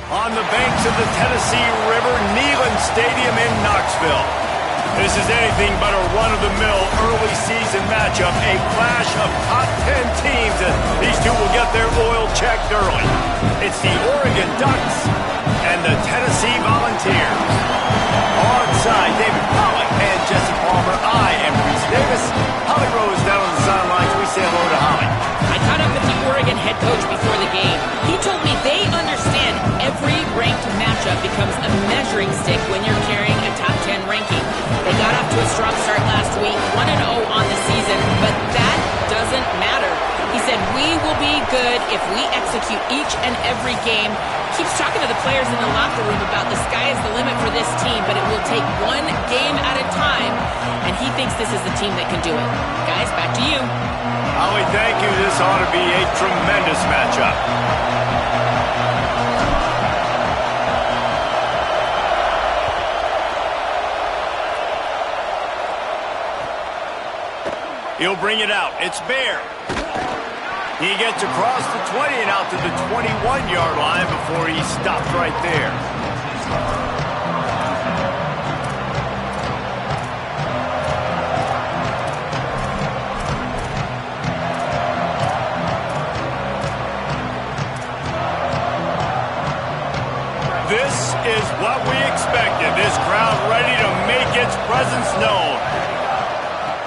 on the banks of the Tennessee River, Neyland Stadium in Knoxville. This is anything but a run-of-the-mill early season matchup, a clash of top 10 teams, and these two will get their oil checked early. It's the Oregon Ducks and the Tennessee Volunteers. Alongside David Pollack and Jesse Palmer, I am Reese Davis. Holly Rose down on the sidelines. We say hello to Holly. I caught up with the Oregon head coach before the game. He told me they understand every ranked matchup becomes a measuring stick when you're carrying a top 10 ranking. They got off to a strong start last week, 1-0 on the season, but that doesn't matter. He said, we will be good if we execute each and every game. Keeps talking to the players in the locker room about the sky is the limit for this team, but it will take one game at a time, and he thinks this is the team that can do it. Guys, back to you. Holly, thank you. This ought to be a tremendous matchup. He'll bring it out. It's Bear. He gets across the 20 and out to the 21-yard line before he stopped right there. This is what we expected. This crowd ready to make its presence known.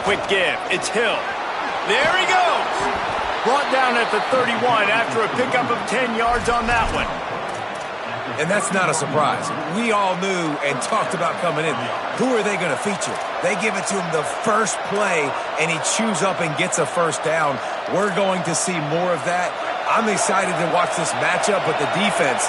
Quick give. It's Hill. There he goes. Brought down at the 31 after a pickup of 10 yards on that one. And that's not a surprise. We all knew and talked about coming in. Who are they going to feature? They give it to him the first play, and he chews up and gets a first down. We're going to see more of that. I'm excited to watch this matchup with the defense.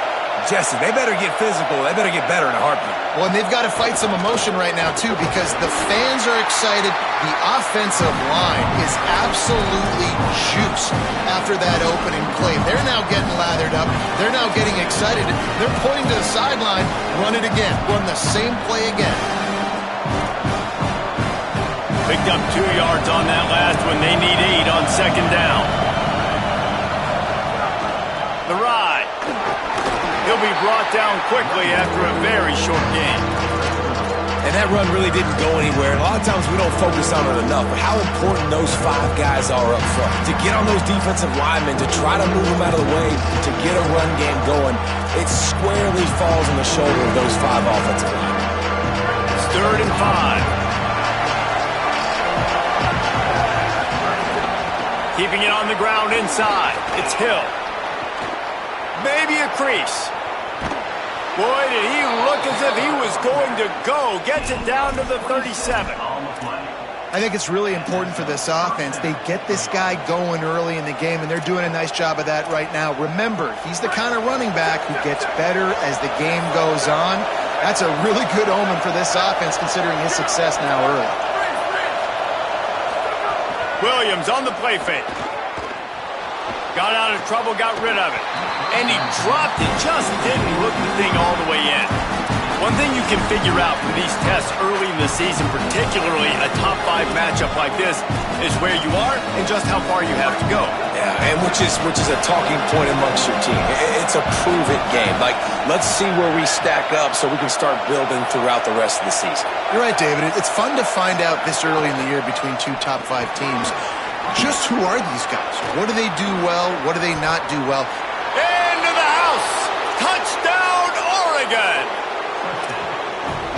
Jesse, they better get physical. They better get better in a heartbeat. Well, and they've got to fight some emotion right now, too, because the fans are excited. The offensive line is absolutely juiced after that opening play. They're now getting lathered up. They're now getting excited. They're pointing to the sideline. Run it again. Run the same play again. Picked up 2 yards on that last one. They need 8 on second down. The ride. He'll be brought down quickly after a very short game. And that run really didn't go anywhere. And a lot of times we don't focus on it enough, but how important those 5 guys are up front. To get on those defensive linemen, to try to move them out of the way, to get a run game going, it squarely falls on the shoulder of those 5 offensive linemen. It's 3rd and 5. Keeping it on the ground inside. It's Hill. Maybe a crease. Boy, did he look as if he was going to go. Gets it down to the 37. I think it's really important for this offense. They get this guy going early in the game, and they're doing a nice job of that right now. Remember, he's the kind of running back who gets better as the game goes on. That's a really good omen for this offense, considering his success now early. Williams on the play fake. Got out of trouble, got rid of it. And he dropped it, just didn't hook the thing all the way in. One thing you can figure out from these tests early in the season, particularly a top 5 matchup like this, is where you are and just how far you have to go. Yeah, and which is a talking point amongst your team. It's a prove-it game. Like, let's see where we stack up so we can start building throughout the rest of the season. You're right, David. It's fun to find out this early in the year between 2 top 5 teams. Just who are these guys? What do they do well? What do they not do well? Into the house! Touchdown, Oregon!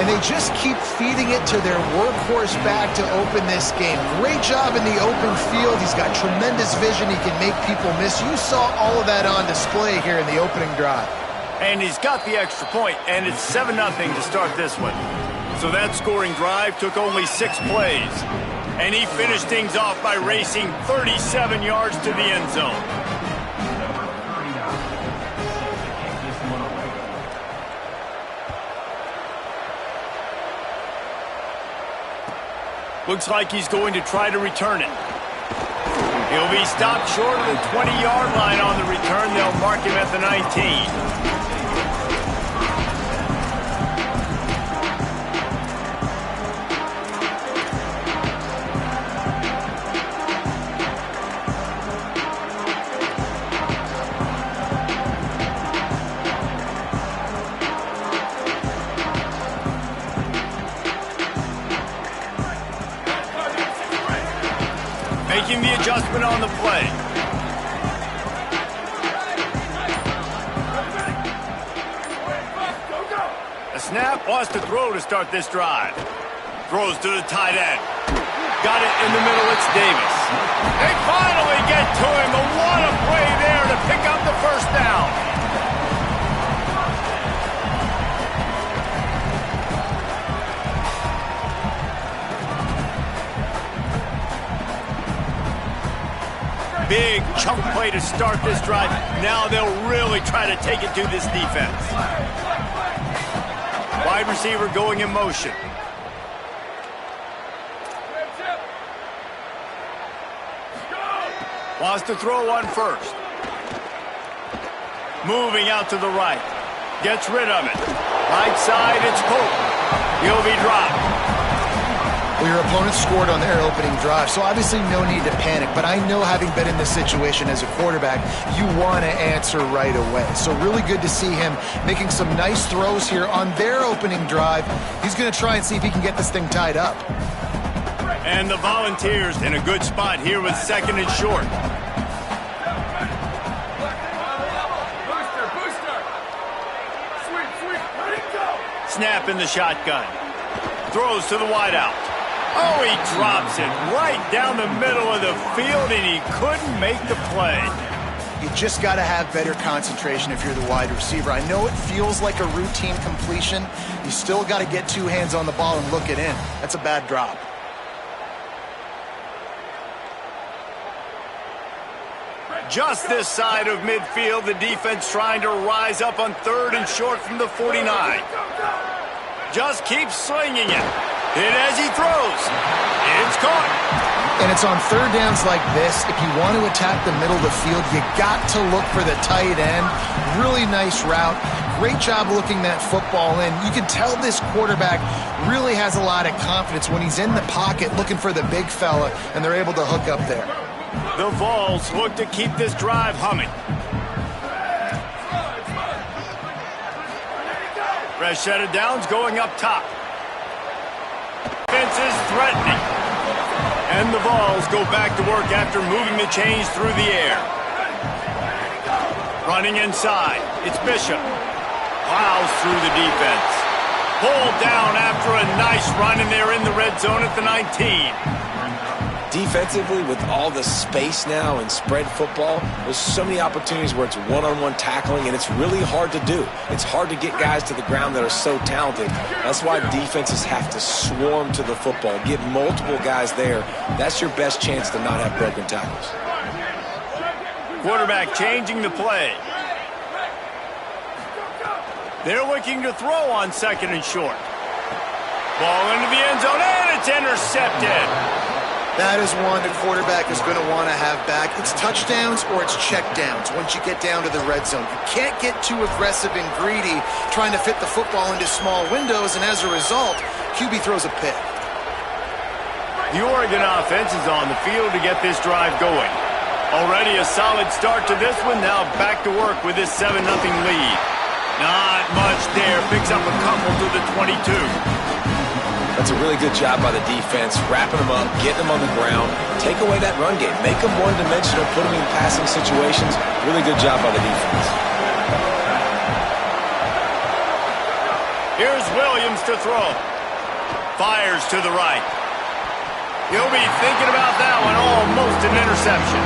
And they just keep feeding it to their workhorse back to open this game. Great job in the open field. He's got tremendous vision. He can make people miss. You saw all of that on display here in the opening drive. And he's got the extra point, and it's 7-0 to start this one. So that scoring drive took only 6 plays. And he finished things off by racing 37 yards to the end zone. Looks like he's going to try to return it. He'll be stopped short of the 20-yard line on the return. They'll mark him at the 19. making the adjustment on the play. A snap, wants to throw to start this drive. Throws to the tight end. Got it in the middle, it's Davis. They finally get to him, but what a play there to pick up the first down. Big chunk play to start this drive. Now they'll really try to take it to this defense. Wide receiver going in motion. Wants to throw one first. Moving out to the right. Gets rid of it. Right side, it's Pope. He'll be dropped. Well, your opponent scored on their opening drive, so obviously no need to panic. But I know, having been in this situation as a quarterback, you want to answer right away. So really good to see him making some nice throws here on their opening drive. He's going to try and see if he can get this thing tied up. And the Volunteers in a good spot here with second and short. Snap in the shotgun. Throws to the wideout. Oh, he drops it right down the middle of the field, and he couldn't make the play. You just got to have better concentration if you're the wide receiver. I know it feels like a routine completion. You still got to get two hands on the ball and look it in. That's a bad drop. Just this side of midfield, the defense trying to rise up on third and short from the 49. Just keeps swinging it. Hit as he throws. It's caught. And it's on third downs like this. If you want to attack the middle of the field, you got to look for the tight end. Really nice route. Great job looking that football in. You can tell this quarterback really has a lot of confidence when he's in the pocket looking for the big fella, and they're able to hook up there. The Vols look to keep this drive humming. Fresh set of downs going up top. Defense is threatening. And the Vols go back to work after moving the chains through the air. Running inside. It's Bishop. Plows through the defense. Pulled down after a nice run, and they're in the red zone at the 19. Defensively, with all the space now and spread football, there's so many opportunities where it's one-on-one tackling, and it's really hard to do. It's hard to get guys to the ground that are so talented. That's why defenses have to swarm to the football, get multiple guys there. That's your best chance to not have broken tackles. Quarterback changing the play. They're looking to throw on second and short. Ball into the end zone, and it's intercepted. That is one the quarterback is going to want to have back. It's touchdowns or it's checkdowns once you get down to the red zone. You can't get too aggressive and greedy trying to fit the football into small windows, and as a result, QB throws a pick. The Oregon offense is on the field to get this drive going. Already a solid start to this one. Now back to work with this 7-0 lead. Not much there. Picks up a couple to the 22. That's a really good job by the defense, wrapping them up, getting them on the ground, take away that run game, make them one-dimensional, put them in passing situations. Really good job by the defense. Here's Williams to throw. Fires to the right. He'll be thinking about that one. Almost an interception.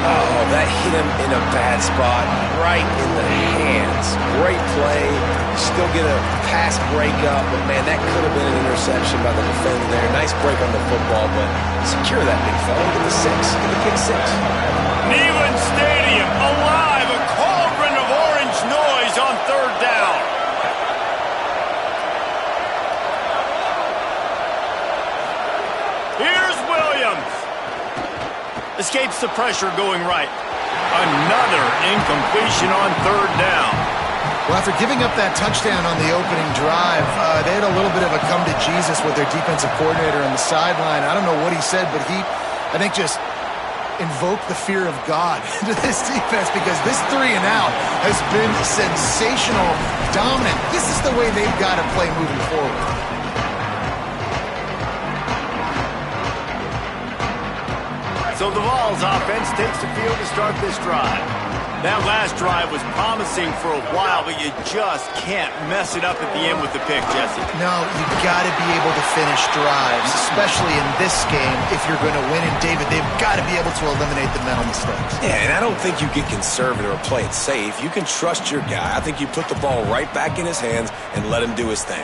Oh, that hit him in a bad spot, right in the hands. Great play. Still get a pass breakup, but man, that could have been an interception by the defender there. Nice break on the football, but secure that big fella. Get the 6. Get the kick 6. Neyland Stadium alive. A cauldron of orange noise on third down. Here's Williams. Escapes the pressure going right. Another incompletion on third down. Well, after giving up that touchdown on the opening drive, they had a little bit of a come to Jesus with their defensive coordinator on the sideline. I don't know what he said, but he, I think, just invoked the fear of God into this defense, because this 3 and out has been sensational, dominant. This is the way they've got to play moving forward. So the Vols offense takes the field to start this drive. That last drive was promising for a while, but you just can't mess it up at the end with the pick, Jesse. No, you got to be able to finish drives, especially in this game. If you're going to win, and David, they've got to be able to eliminate the mental mistakes. Yeah, and I don't think you get conservative or play it safe. You can trust your guy. I think you put the ball right back in his hands and let him do his thing.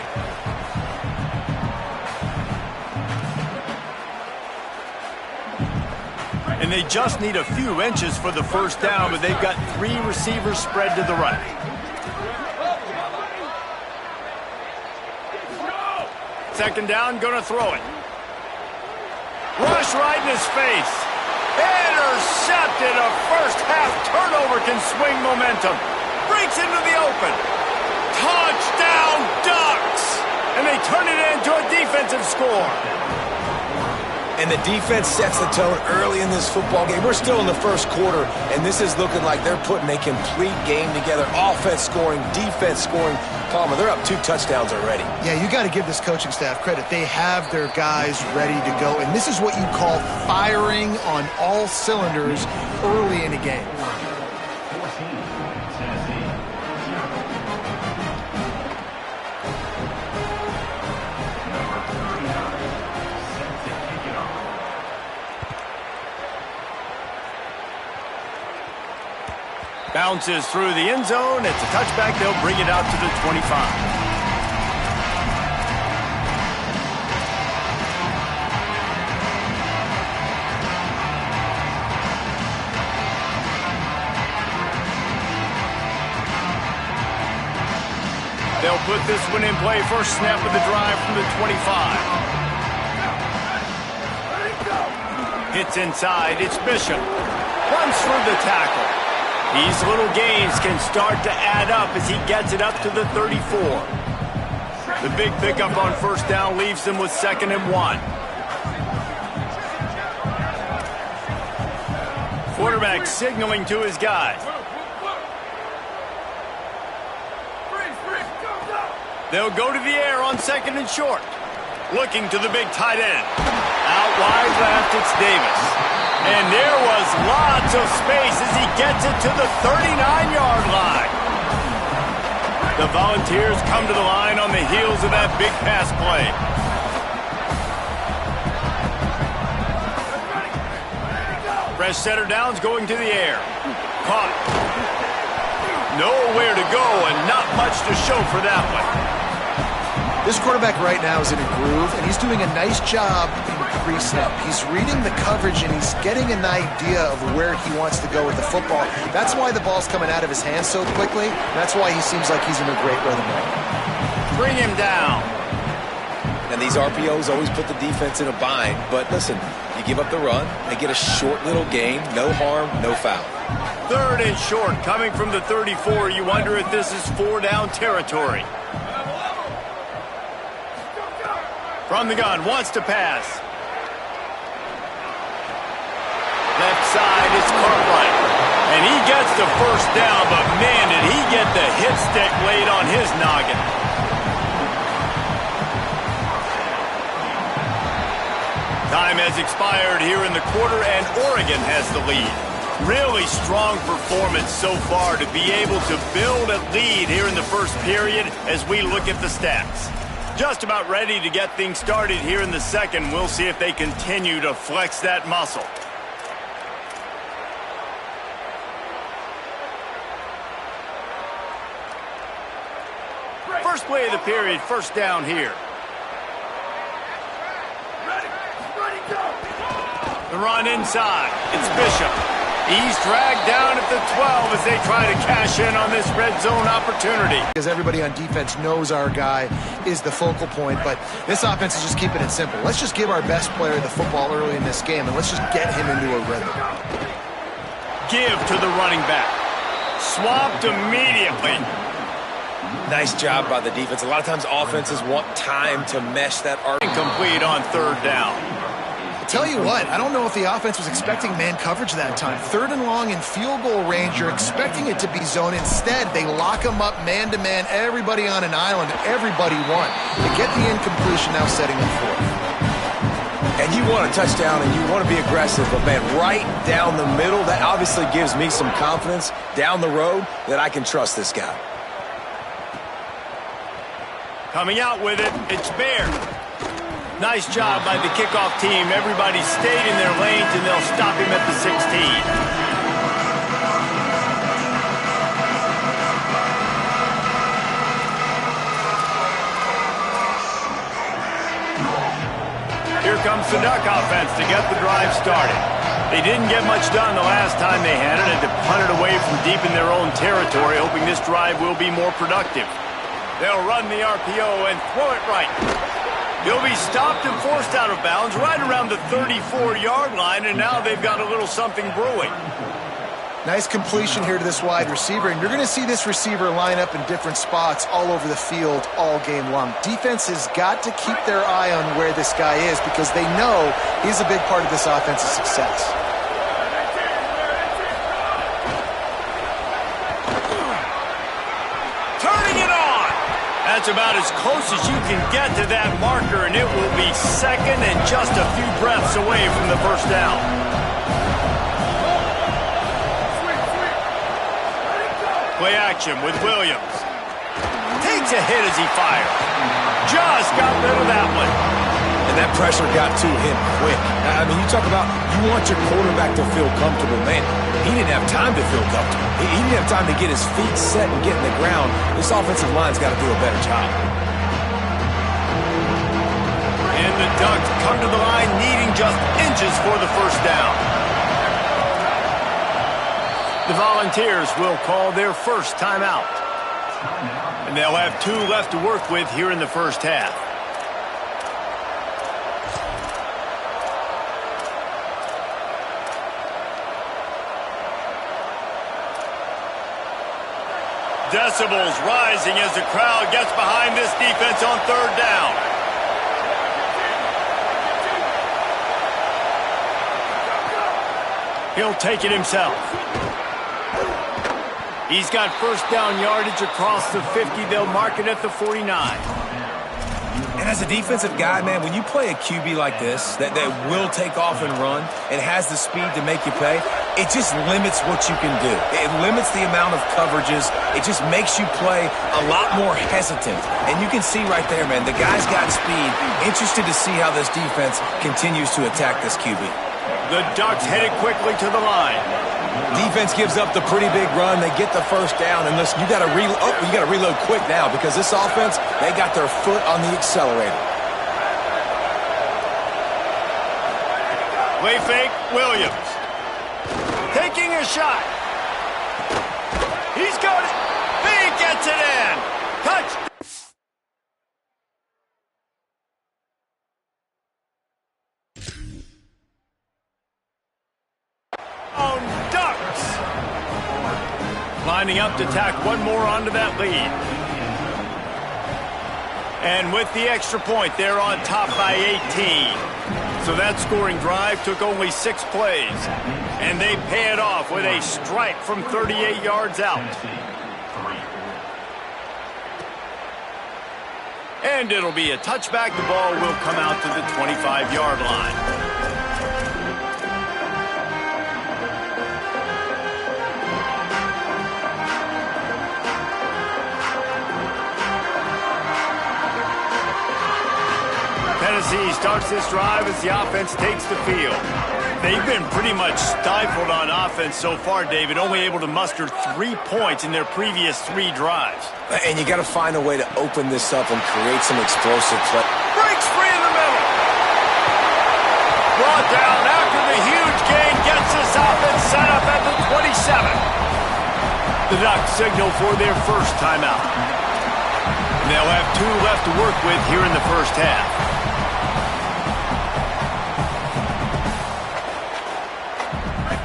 And they just need a few inches for the first down, but they've got 3 receivers spread to the right. Second down, gonna throw it. Rush right in his face. Intercepted. A first half turnover can swing momentum. Breaks into the open. Touchdown Ducks! And they turn it into a defensive score. And the defense sets the tone early in this football game. We're still in the first quarter, and this is looking like they're putting a complete game together. Offense scoring, defense scoring. Palmer, they're up 2 touchdowns already. Yeah, you got to give this coaching staff credit. They have their guys ready to go, and this is what you call firing on all cylinders early in a game. Bounces through the end zone. It's a touchback. They'll bring it out to the 25. They'll put this one in play. First snap of the drive from the 25. Hits inside. It's Bishop. Runs through the tackle. These little gains can start to add up as he gets it up to the 34. The big pickup on first down leaves them with 2nd and 1. Quarterback signaling to his guys. They'll go to the air on 2nd and short. Looking to the big tight end. Out wide left, it's Davis. And there was lots of space as he gets it to the 39-yard line. The Volunteers come to the line on the heels of that big pass play. Fresh setter downs going to the air. Caught. Nowhere to go and not much to show for that one. This quarterback right now is in a groove, and he's doing a nice job in pre-snap. He's reading the coverage, and he's getting an idea of where he wants to go with the football. That's why the ball's coming out of his hands so quickly. That's why he seems like he's in a great rhythm right now. Bring him down. And these RPOs always put the defense in a bind. But listen, you give up the run, they get a short little gain, no harm, no foul. 3rd and short coming from the 34. You wonder if this is 4-down territory. From the gun, wants to pass. Left side, it's Cartwright. And he gets the first down, but man, did he get the hit stick laid on his noggin. Time has expired here in the quarter, and Oregon has the lead. Really strong performance so far to be able to build a lead here in the first period as we look at the stats. Just about ready to get things started here in the second. We'll see if they continue to flex that muscle. First play of the period, first down here. The run inside. It's Bishop. He's dragged down at the 12 as they try to cash in on this red zone opportunity. Because everybody on defense knows our guy is the focal point, but this offense is just keeping it simple. Let's just give our best player the football early in this game, and let's just get him into a rhythm. Give to the running back. Swapped immediately. Nice job by the defense. A lot of times offenses want time to mesh that arc. Incomplete on 3rd down. Tell you what, I don't know if the offense was expecting man coverage that time. 3rd and long in field goal range, you're expecting it to be zone. Instead, they lock them up man-to-man, everybody on an island, everybody won. To get the incompletion, now setting up 4th. And you want a touchdown and you want to be aggressive, but, man, right down the middle, that obviously gives me some confidence down the road that I can trust this guy. Coming out with it, it's Bear. Nice job by the kickoff team. Everybody stayed in their lanes, and they'll stop him at the 16. Here comes the Duck offense to get the drive started. They didn't get much done the last time they had it, and to punt it away from deep in their own territory, hoping this drive will be more productive. They'll run the RPO and throw it right. He'll be stopped and forced out of bounds right around the 34-yard line, and now they've got a little something brewing. Nice completion here to this wide receiver, and you're going to see this receiver line up in different spots all over the field all game long. Defense has got to keep their eye on where this guy is because they know he's a big part of this offense's success. Turning it on! That's about as close as you can get to that marker, and it will be second and just a few breaths away from the first down. Play action with Williams. Takes a hit as he fires. Just got rid of that one. And that pressure got to him quick. I mean, you talk about you want your quarterback to feel comfortable. Man, he didn't have time to feel comfortable. He didn't have time to get his feet set and get in the ground. This offensive line's got to do a better job. And the Ducks come to the line needing just inches for the first down. The Volunteers will call their first timeout. And they'll have 2 left to work with here in the first half. Decibels rising as the crowd gets behind this defense on third down. He'll take it himself. He's got first down yardage across the 50. They'll mark it at the 49. And as a defensive guy, man, when you play a QB like this that will take off and run and has the speed to make you pay, it just limits what you can do. It limits the amount of coverages. It just makes you play a lot more hesitant. And you can see right there, man, the guy's got speed. Interested to see how this defense continues to attack this QB. The Ducks headed quickly to the line. Defense gives up the pretty big run. They get the first down, and listen, you got to reload quick now because this offense, they got their foot on the accelerator. Play fake, Williams. Taking a shot. He's got it. He gets it in. Touch. Lining up to tack one more onto that lead. And with the extra point, they're on top by 18. So that scoring drive took only 6 plays. And they pay it off with a strike from 38 yards out. And it'll be a touchback. The ball will come out to the 25-yard line. Tennessee starts this drive as the offense takes the field. They've been pretty much stifled on offense so far, David, only able to muster 3 points in their previous 3 drives. And you got to find a way to open this up and create some explosive play. Breaks free in the middle. Brought down after the huge gain gets this offense set up at the 27. The Ducks signal for their first timeout. And they'll have 2 left to work with here in the first half.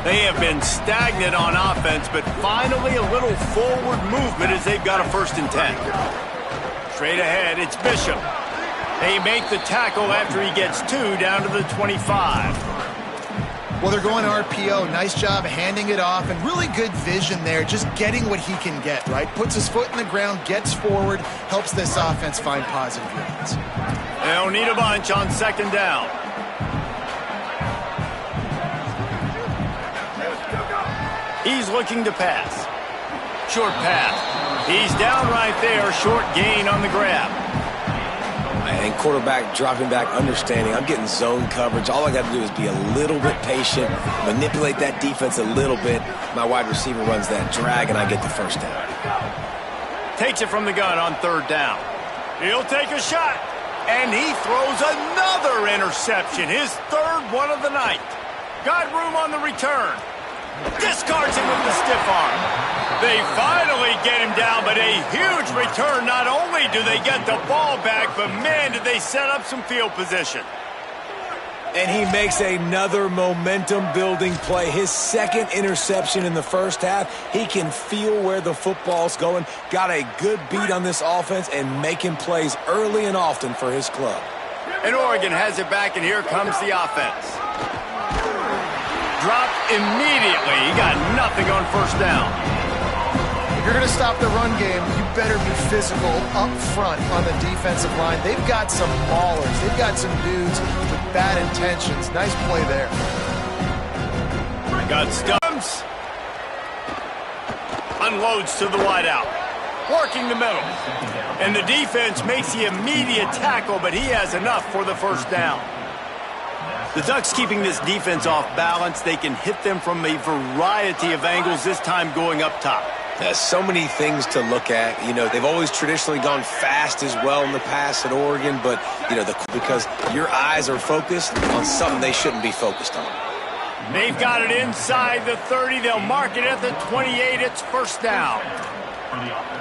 They have been stagnant on offense, but finally a little forward movement as they've got a 1st and 10. Straight ahead, it's Bishop. They make the tackle after he gets 2 down to the 25. Well, they're going RPO. Nice job handing it off, and really good vision there, just getting what he can get, right? Puts his foot in the ground, gets forward, helps this offense find positive yards. They'll need a bunch on 2nd down. He's looking to pass. Short pass. He's down right there. Short gain on the grab. And quarterback dropping back, understanding I'm getting zone coverage. All I got to do is be a little bit patient, manipulate that defense a little bit. My wide receiver runs that drag, and I get the first down. Takes it from the gun on third down. He'll take a shot, and he throws another interception, his third one of the night. Got room on the return. Discards him with the stiff arm. They finally get him down, but a huge return. Not only do they get the ball back, but man, did they set up some field position. And he makes another momentum-building play. His second interception in the first half. He can feel where the football's going. Got a good beat on this offense and making plays early and often for his club. And Oregon has it back, and here comes the offense. Dropped immediately. He got nothing on first down. If you're going to stop the run game, you better be physical up front on the defensive line. They've got some maulers. They've got some dudes with bad intentions. Nice play there. Got Stubbs. Unloads to the wideout. Working the middle. And the defense makes the immediate tackle, but he has enough for the first down. The Ducks keeping this defense off balance. They can hit them from a variety of angles, this time going up top. There's so many things to look at. You know, they've always traditionally gone fast as well in the past at Oregon, but, you know, because your eyes are focused on something they shouldn't be focused on. They've got it inside the 30. They'll mark it at the 28. It's first down.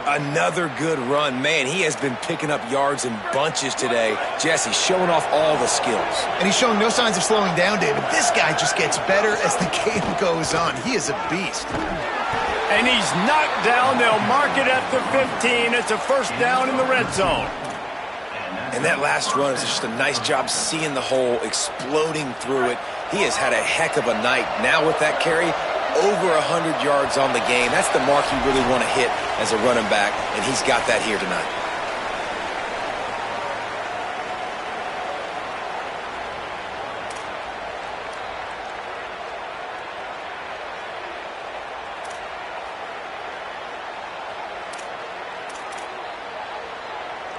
Another good run. Man, he has been picking up yards in bunches today. Jesse showing off all the skills. And he's showing no signs of slowing down, David. This guy just gets better as the game goes on. He is a beast. And he's knocked down. They'll mark it at the 15. It's a first down in the red zone. And that last run is just a nice job seeing the hole, exploding through it. He has had a heck of a night. Now with that carry, over 100 yards on the game. That's the mark you really want to hit as a running back, and he's got that here tonight.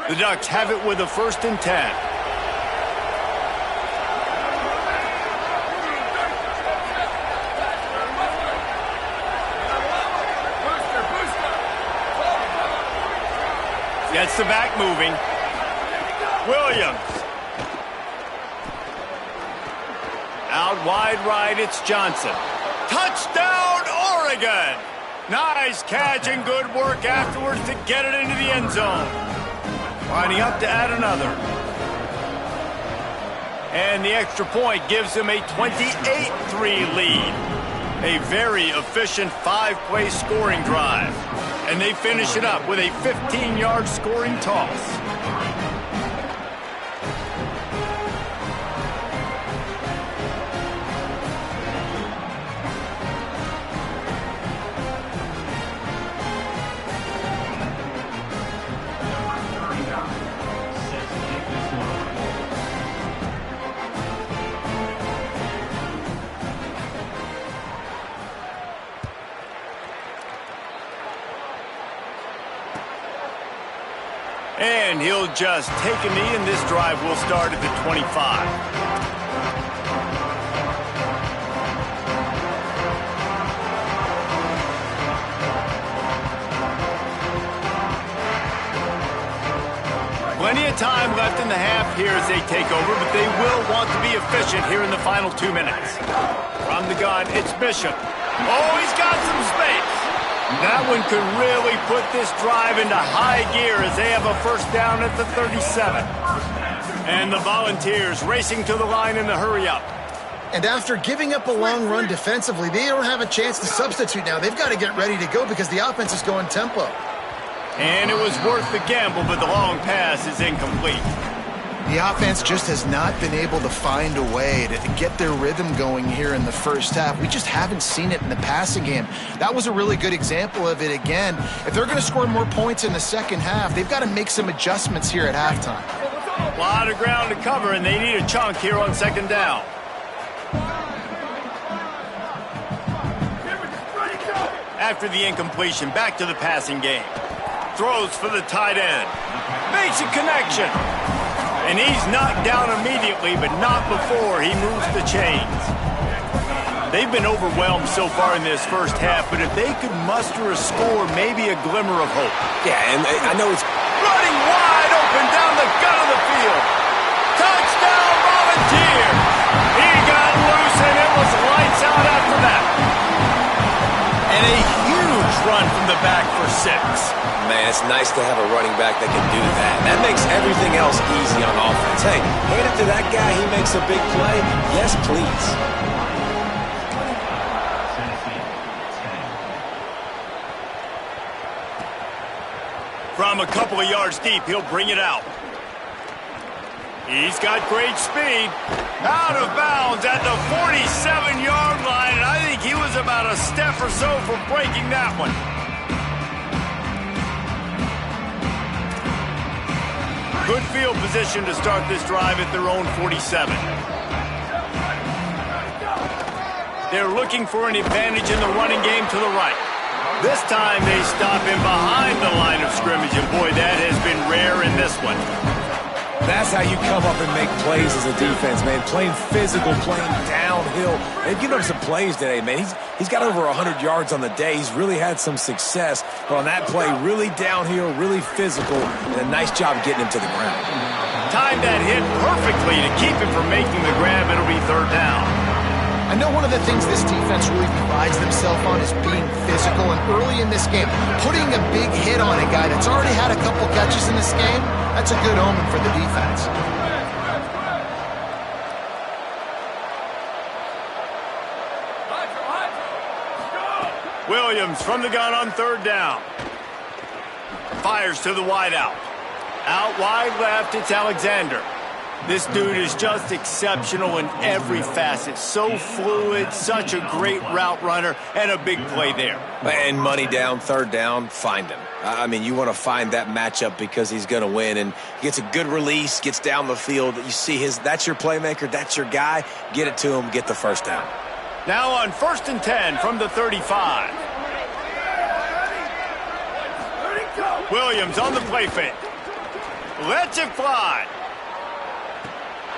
The Ducks have it with a 1st and 10. Gets the back moving. Williams. Out wide right, it's Johnson. Touchdown, Oregon! Nice catch and good work afterwards to get it into the end zone. Lining up to add another. And the extra point gives them a 28-3 lead. A very efficient 5-play scoring drive. And they finish it up with a 15-yard scoring toss. And he'll just take a knee, and this drive will start at the 25. Plenty of time left in the half here as they take over, but they will want to be efficient here in the final 2 minutes. From the gun, it's Bishop. Oh, he's got some space. That one could really put this drive into high gear as they have a first down at the 37. And the Volunteers racing to the line in the hurry-up. And after giving up a long run defensively, they don't have a chance to substitute now. They've got to get ready to go because the offense is going tempo. And it was worth the gamble, but the long pass is incomplete. The offense just has not been able to find a way to get their rhythm going here in the first half. We just haven't seen it in the passing game. That was a really good example of it again. If they're going to score more points in the second half, they've got to make some adjustments here at halftime. A lot of ground to cover, and they need a chunk here on second down. After the incompletion, back to the passing game. Throws for the tight end. Makes a connection. And he's knocked down immediately, but not before he moves the chains. They've been overwhelmed so far in this first half, but if they could muster a score, maybe a glimmer of hope. Yeah, and I know it's running wide open down the gut of the field. Touchdown, Volunteer! He got loose, and it was lights out after that. And a huge run from the back for 6. Man, it's nice to have a running back that can do that. That makes everything else easy on offense. Hey, hand it to that guy, he makes a big play. Yes, please. From a couple of yards deep, he'll bring it out. He's got great speed. Out of bounds at the 47-yard line, and I think he was about a step or so from breaking that one. Good field position to start this drive at their own 47. They're looking for an advantage in the running game to the right. This time they stop him behind the line of scrimmage, and boy, that has been rare in this one. That's how you come up and make plays as a defense, man. Playing physical, playing downhill. They've given him some plays today, man. He's got over 100 yards on the day. He's really had some success. But on that play, really downhill, really physical, and a nice job getting him to the ground. Timed that hit perfectly to keep him from making the grab. It'll be 3rd down. I know one of the things this defense really prides themselves on is being physical, and early in this game, putting a big hit on a guy that's already had a couple catches in this game, that's a good omen for the defense. Williams from the gun on 3rd down. Fires to the wideout. Out wide left, it's Alexander. This dude is just exceptional in every facet. So fluid, such a great route runner, and a big play there. And money down, 3rd down, find him. I mean, you want to find that matchup because he's going to win, and gets a good release, gets down the field. You see that's your playmaker, that's your guy. Get it to him, get the 1st down. Now on 1st and 10 from the 35. Williams on the play fake. Lets it fly.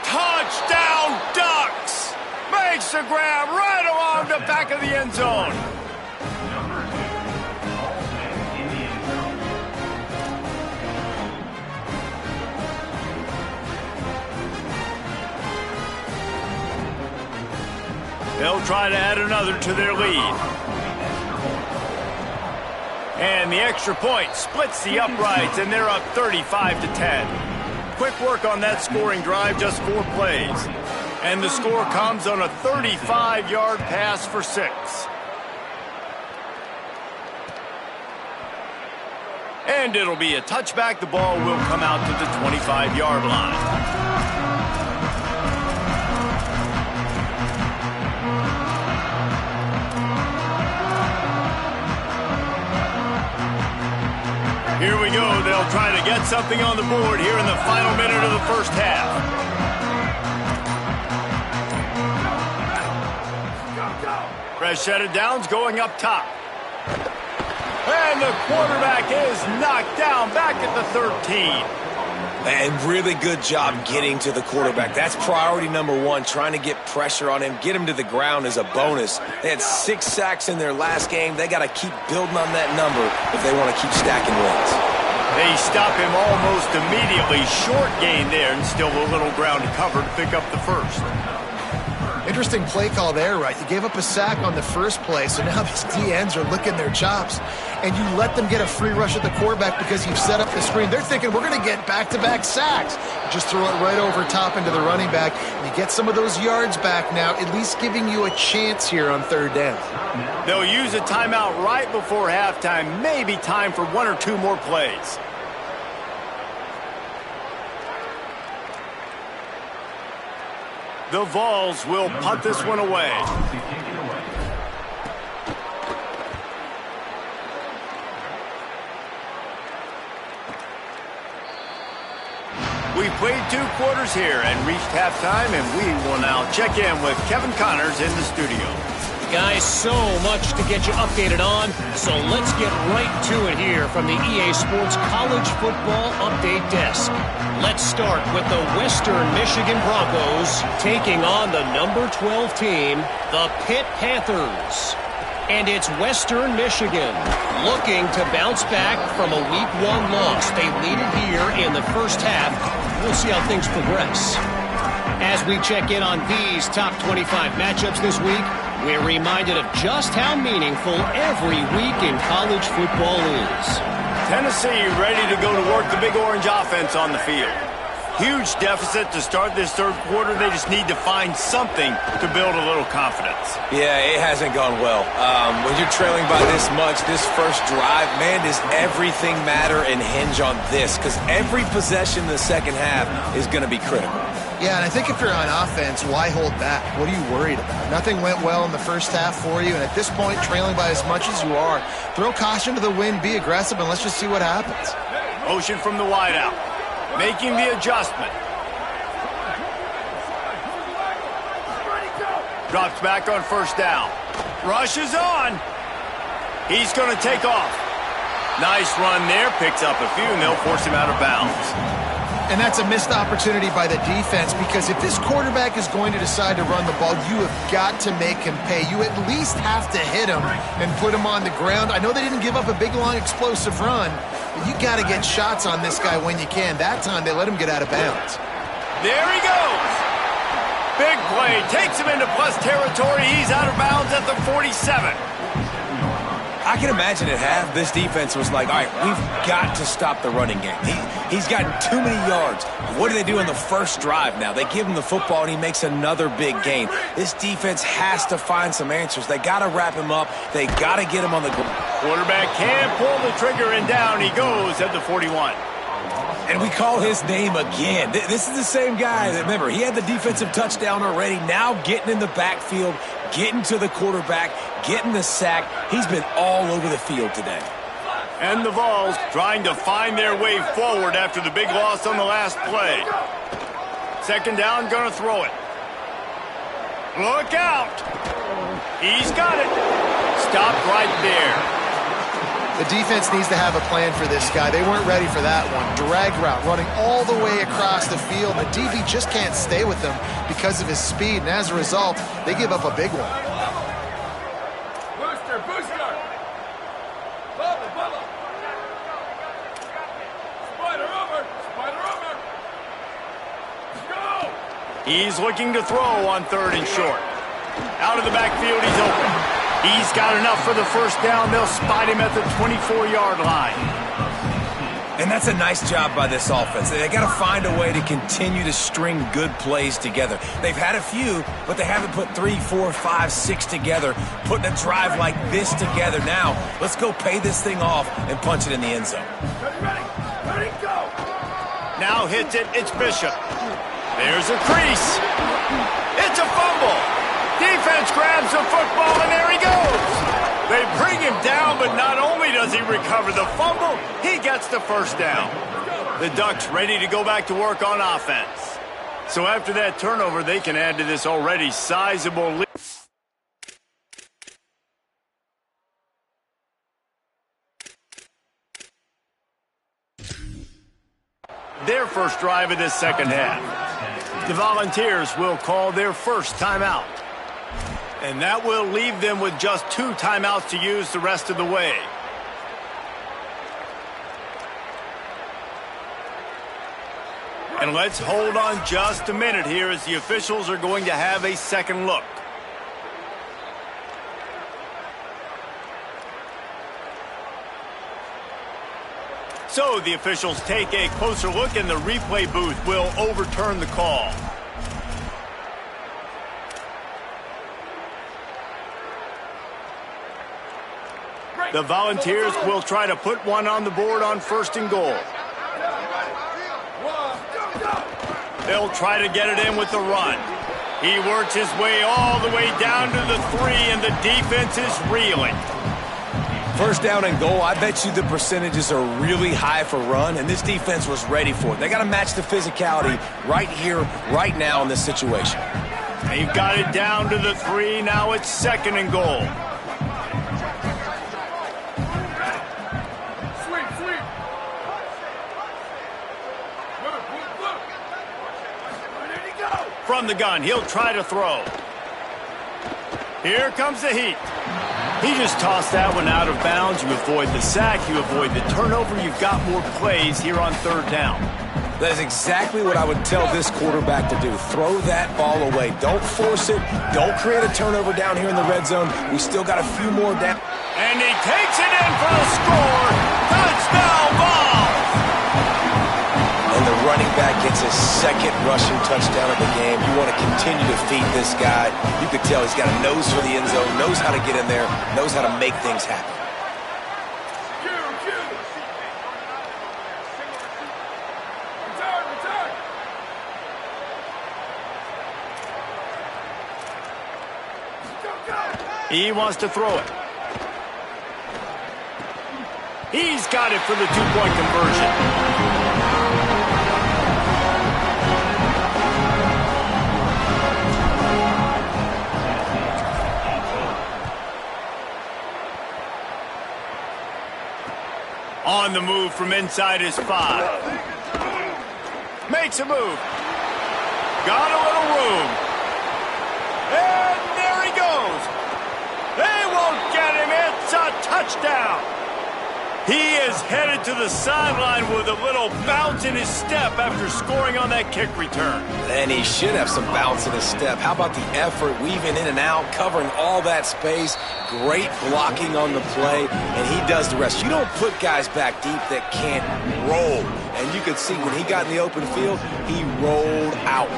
Touchdown, Ducks! Makes the grab right along the back of the end zone. They'll try to add another to their lead. And the extra point splits the uprights, and they're up 35-10. Quick work on that scoring drive, just 4 plays. And the score comes on a 35-yard pass for 6. And it'll be a touchback. The ball will come out to the 25-yard line. Here we go. They'll try to get something on the board here in the final minute of the first half. Fresh set of downs going up top. And the quarterback is knocked down back at the 13. And really good job getting to the quarterback. That's priority number 1, trying to get pressure on him. Get him to the ground is a bonus. They had 6 sacks in their last game. They got to keep building on that number if they want to keep stacking wins. They stop him almost immediately. Short gain there, and still a little ground to cover to pick up the 1st. Interesting play call there, right? You gave up a sack on the first play, so now these DNs are licking their chops. And you let them get a free rush at the quarterback because you've set up the screen. They're thinking, we're going to get back-to-back sacks. You just throw it right over top into the running back. You get some of those yards back now, at least giving you a chance here on 3rd down. They'll use a timeout right before halftime. Maybe time for 1 or 2 more plays. The Vols will punt this one away. We've played 2 quarters here and reached halftime, and we will now check in with Kevin Connors in the studio. Guys, so much to get you updated on, so let's get right to it here from the EA Sports College Football Update Desk. Let's start with the Western Michigan Broncos taking on the number 12 team, the Pitt Panthers. And it's Western Michigan looking to bounce back from a Week 1 loss. They lead it here in the first half. We'll see how things progress. As we check in on these top 25 matchups this week, we're reminded of just how meaningful every week in college football is. Tennessee ready to go to work the Big Orange offense on the field. Huge deficit to start this third quarter. They just need to find something to build a little confidence. Yeah, it hasn't gone well. When you're trailing by this much, this first drive, man, does everything matter and hinge on this? Because every possession in the second half is going to be critical. Yeah, and I think if you're on offense, why hold back? What are you worried about? Nothing went well in the first half for you, and at this point, trailing by as much as you are, throw caution to the wind, be aggressive, and let's just see what happens. Motion from the wideout, making the adjustment. Drops back on first down. Rushes on. He's going to take off. Nice run there, picks up a few, and they'll force him out of bounds. And that's a missed opportunity by the defense, because if this quarterback is going to decide to run the ball, you have got to make him pay. You at least have to hit him and put him on the ground. I know they didn't give up a big, long, explosive run, but you got to get shots on this guy when you can. That time, they let him get out of bounds. There he goes. Big play. Takes him into plus territory. He's out of bounds at the 47. I can imagine at half, this defense was like, all right, we've got to stop the running game. He's gotten too many yards. What do they do on the first drive now? They give him the football, and he makes another big gain. This defense has to find some answers. They got to wrap him up. They got to get him on the ground. Quarterback can pull the trigger, and down he goes at the 41. And we call his name again. This is the same guy that, remember, he had the defensive touchdown already. Now getting in the backfield, getting to the quarterback, getting the sack. He's been all over the field today. And the Vols trying to find their way forward after the big loss on the last play. Second down, gonna throw it. Look out! He's got it. Stopped right there. The defense needs to have a plan for this guy. They weren't ready for that one. Drag route, running all the way across the field. The DB just can't stay with them because of his speed, and as a result, they give up a big one. Booster! Bubble! Spider over! Let's go! He's looking to throw on third and short. Out of the backfield, he's open. He's got enough for the first down. They'll spot him at the 24-yard line. And that's a nice job by this offense. They got to find a way to continue to string good plays together. They've had a few, but they haven't put 3, 4, 5, 6 together, putting a drive like this together. Now, let's go pay this thing off and punch it in the end zone. Ready, go! Now hits it. It's Bishop. There's a crease. It's a fumble. Defense grabs the football, and there he goes. They bring him down, but not only does he recover the fumble, he gets the first down. The Ducks ready to go back to work on offense. So after that turnover, they can add to this already sizable lead. Their first drive of this second half. The Volunteers will call their first timeout. And that will leave them with just 2 timeouts to use the rest of the way. And let's hold on just a minute here as the officials are going to have a second look. So the officials take a closer look, and the replay booth will overturn the call. The Volunteers will try to put one on the board on first and goal. They'll try to get it in with the run. He works his way all the way down to the 3, and the defense is reeling. First down and goal, I bet you the percentages are really high for run, and this defense was ready for it. They got to match the physicality right here, right now in this situation. They've got it down to the 3. Now it's 2nd and goal. Sweep, sweep. Look. Where did he go? From the gun, he'll try to throw. Here comes the heat. He just tossed that one out of bounds. You avoid the sack, you avoid the turnover. You've got more plays here on 3rd down. That is exactly what I would tell this quarterback to do. Throw that ball away. Don't force it. Don't create a turnover down here in the red zone. We still got a few more down. And he takes it in for a score. Touchdown ball. And the running back gets his 2nd rushing touchdown of the game. You want to continue to feed this guy. You could tell he's got a nose for the end zone, knows how to get in there, knows how to make things happen. Return. Go. He wants to throw it. He's got it for the 2-point conversion. On the move from inside his 5. Makes a move. Got a little room. And there he goes. They won't get him. It's a touchdown. He is headed to the sideline with a little bounce in his step after scoring on that kick return. And he should have some bounce in his step. How about the effort, weaving in and out, covering all that space, great blocking on the play, and he does the rest. You don't put guys back deep that can't roll. And you could see when he got in the open field, he rolled out.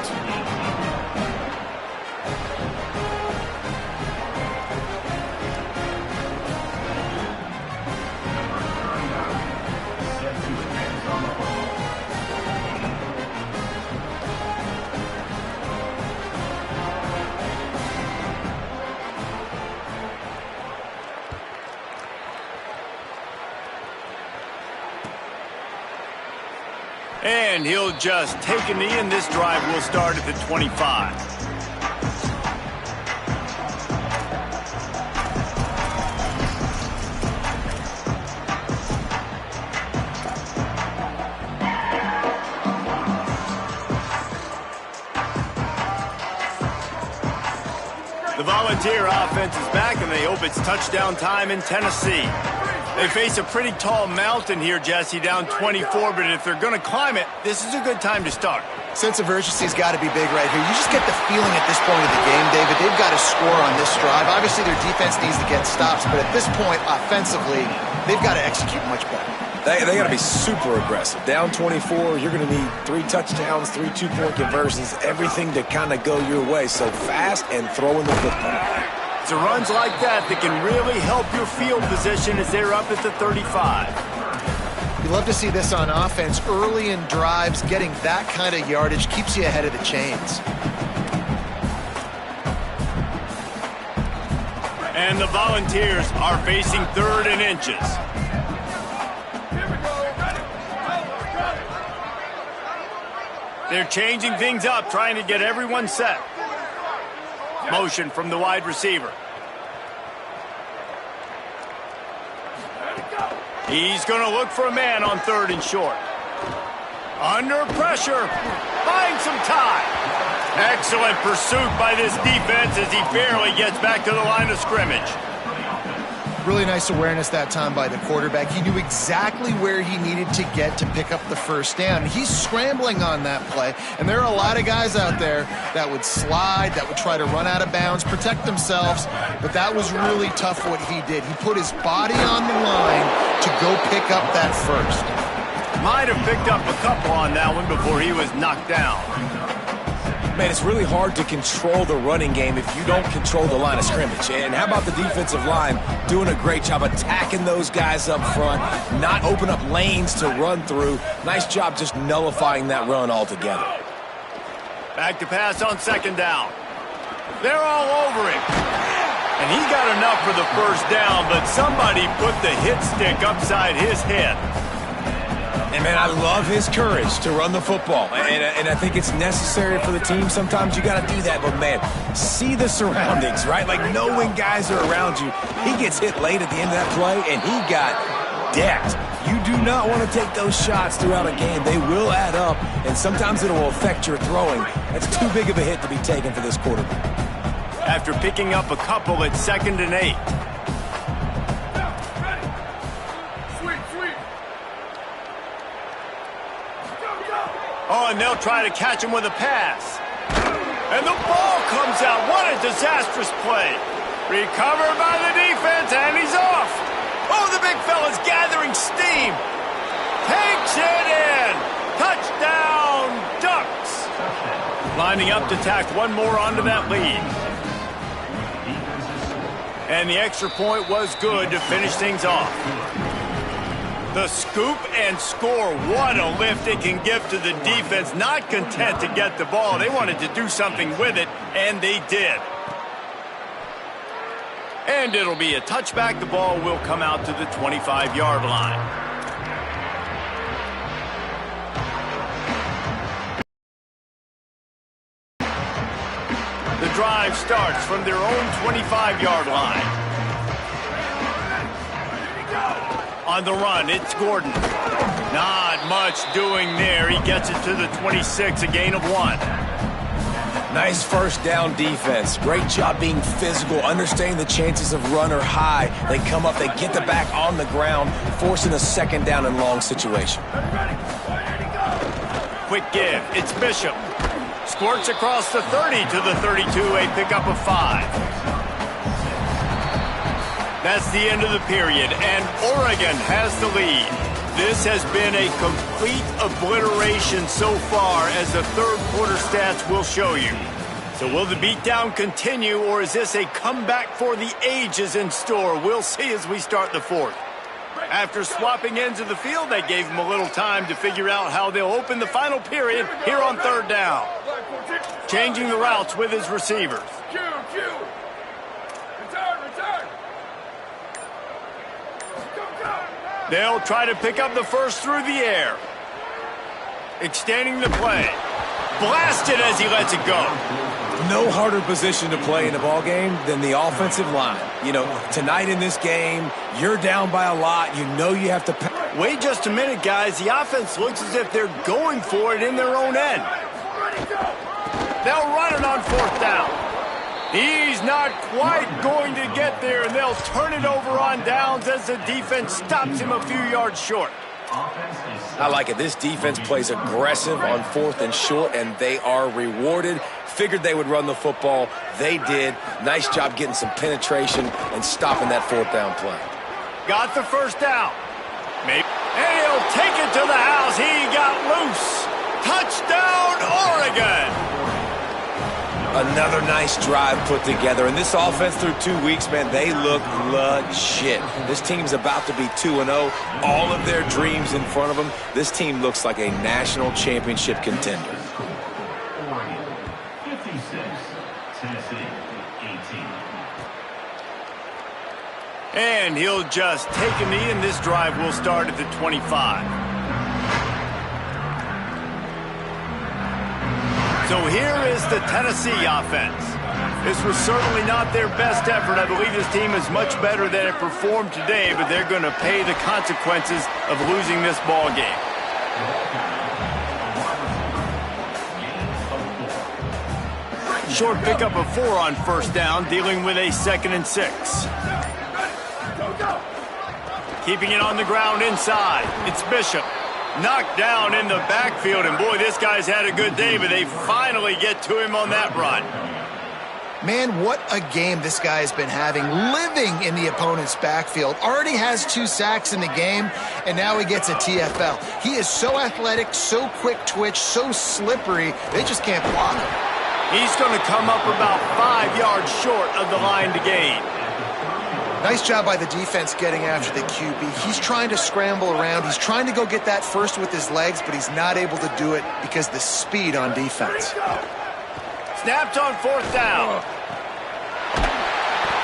And he'll just take a knee, and this drive will start at the 25. The Volunteer offense is back, and they hope it's touchdown time in Tennessee. They face a pretty tall mountain here, Jesse, down 24, but if they're going to climb it, this is a good time to start. Sense of urgency's got to be big right here. You just get the feeling at this point of the game, David, they've got to score on this drive. Obviously, their defense needs to get stops, but at this point, offensively, they've got to execute much better. They got to be super aggressive. Down 24, you're going to need 3 touchdowns, 3 2-point conversions, everything to kind of go your way. So fast and throwing the football. It's runs like that that can really help your field position as they're up at the 35. You love to see this on offense. Early in drives, getting that kind of yardage keeps you ahead of the chains. And the Volunteers are facing 3rd and inches. They're changing things up, trying to get everyone set. Motion from the wide receiver. He's going to look for a man on 3rd and short. Under pressure. Finds some time. Excellent pursuit by this defense as he barely gets back to the line of scrimmage. Really nice awareness that time by the quarterback. He knew exactly where he needed to get to pick up the first down. He's scrambling on that play, and there are a lot of guys out there that would slide, that would try to run out of bounds, protect themselves, but that was really tough what he did. He put his body on the line to go pick up that first. Might have picked up a couple on that one before he was knocked down. Man, it's really hard to control the running game if you don't control the line of scrimmage. And how about the defensive line doing a great job attacking those guys up front, not open up lanes to run through. Nice job just nullifying that run altogether. Back to pass on 2nd down. They're all over him. And he got enough for the first down, but somebody put the hit stick upside his head. And, man, I love his courage to run the football. And I think it's necessary for the team. Sometimes you got to do that. But, man, see the surroundings, right? Like, knowing guys are around you. He gets hit late at the end of that play, and he got decked. You do not want to take those shots throughout a game. They will add up, and sometimes it will affect your throwing. That's too big of a hit to be taken for this quarterback. After picking up a couple at 2nd and 8. Oh, and they'll try to catch him with a pass. And the ball comes out. What a disastrous play. Recovered by the defense, and he's off. Oh, the big fella's gathering steam. Takes it in. Touchdown, Ducks. Lining up to tack one more onto that lead. And the extra point was good to finish things off. The scoop and score. What a lift it can give to the defense. Not content to get the ball. They wanted to do something with it, and they did. And it'll be a touchback. The ball will come out to the 25-yard line. The drive starts from their own 25-yard line. On the run, it's Gordon. Not much doing there. He gets it to the 26, a gain of 1. Nice first down defense. Great job being physical, understanding the chances of run are high. They come up, they get the back on the ground, forcing a 2nd down and long situation. Quick give. It's Bishop. Squirts across the 30 to the 32, a pickup of 5. That's the end of the period, and Oregon has the lead. This has been a complete obliteration so far, as the third quarter stats will show you. So will the beatdown continue, or is this a comeback for the ages in store? We'll see as we start the fourth. After swapping ends of the field, that gave them a little time to figure out how they'll open the final period here on 3rd down. Changing the routes with his receivers. They'll try to pick up the first through the air. Extending the play. Blasted as he lets it go. No harder position to play in a ball game than the offensive line. You know, tonight in this game, you're down by a lot. You know you have to... Wait just a minute, guys. The offense looks as if they're going for it in their own end. They'll run it on 4th down. He's not quite going to get there, and they'll turn it over on downs as the defense stops him a few yards short. I like it. This defense plays aggressive on 4th and short, and they are rewarded. Figured they would run the football. They did. Nice job getting some penetration and stopping that 4th down play. Got the first down. Maybe. And he'll take it to the house. He got loose. Touchdown, Oregon. Another nice drive put together. And this offense through 2 weeks, man, they look legit. This team's about to be 2-0. All of their dreams in front of them. This team looks like a national championship contender. Oregon, 56, Tennessee, 18. And he'll just take a knee, and this drive will start at the 25. So here is the Tennessee offense. This was certainly not their best effort. I believe this team is much better than it performed today, but they're going to pay the consequences of losing this ball game. Short pickup of 4 on 1st down, dealing with a 2nd and 6. Keeping it on the ground inside. It's Bishop. Knocked down in the backfield, and boy, this guy's had a good day, but they finally get to him on that run. Man, what a game this guy has been having, living in the opponent's backfield. Already has 2 sacks in the game, and now he gets a TFL. He is so athletic, so quick twitch, so slippery, they just can't block him. He's going to come up about 5 yards short of the line to gain. Nice job by the defense getting after the QB. He's trying to scramble around. He's trying to go get that first with his legs, but he's not able to do it because of the speed on defense. Snapped on 4th down.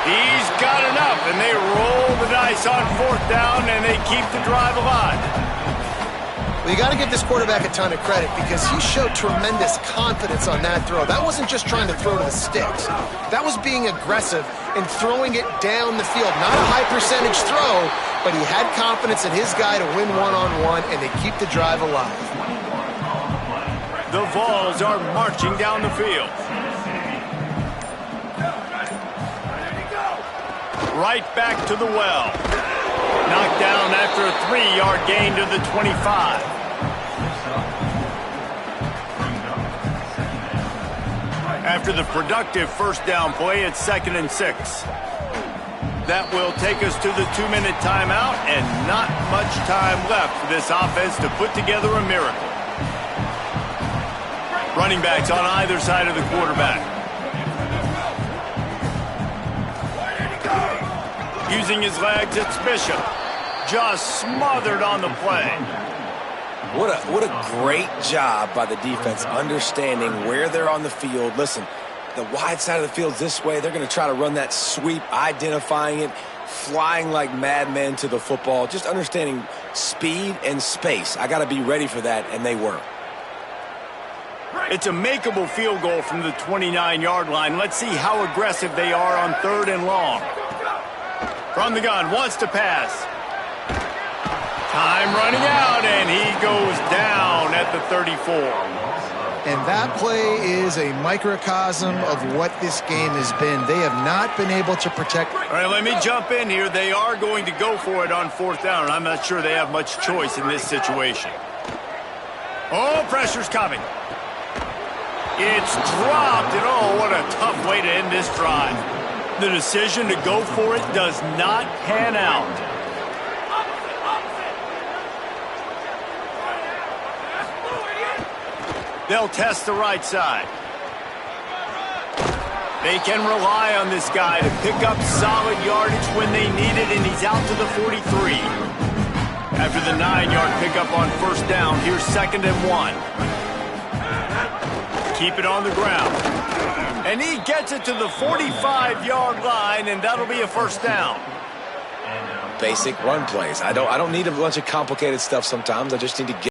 He's got enough, and they roll the dice on 4th down, and they keep the drive alive. Well, you got to give this quarterback a ton of credit because he showed tremendous confidence on that throw. That wasn't just trying to throw to the sticks. That was being aggressive and throwing it down the field. Not a high percentage throw, but he had confidence in his guy to win one-on-one, and they keep the drive alive. The Vols are marching down the field. Right back to the well. Knocked down after a 3-yard gain to the 25. After the productive first down play, it's 2nd and 6. That will take us to the 2-minute timeout, and not much time left for this offense to put together a miracle. Running backs on either side of the quarterback. Using his legs, it's Bishop. Just smothered on the play. What a great job by the defense understanding where they're on the field. Listen, the wide side of the field's this way. They're going to try to run that sweep, identifying it, flying like madmen to the football, just understanding speed and space. I got to be ready for that, and they were. It's a makeable field goal from the 29-yard line. Let's see how aggressive they are on 3rd and long. From the gun, wants to pass. Time running out, and he goes down at the 34. And that play is a microcosm of what this game has been. They have not been able to protect. All right, let me jump in here. They are going to go for it on 4th down, and I'm not sure they have much choice in this situation. Oh, pressure's coming. It's dropped, and oh, what a tough way to end this drive. The decision to go for it does not pan out. They'll test the right side. They can rely on this guy to pick up solid yardage when they need it, and he's out to the 43. After the 9-yard pickup on 1st down, here's 2nd and 1. Keep it on the ground. And he gets it to the 45-yard line, and that'll be a 1st down. Basic run plays. I don't need a bunch of complicated stuff sometimes. I just need to get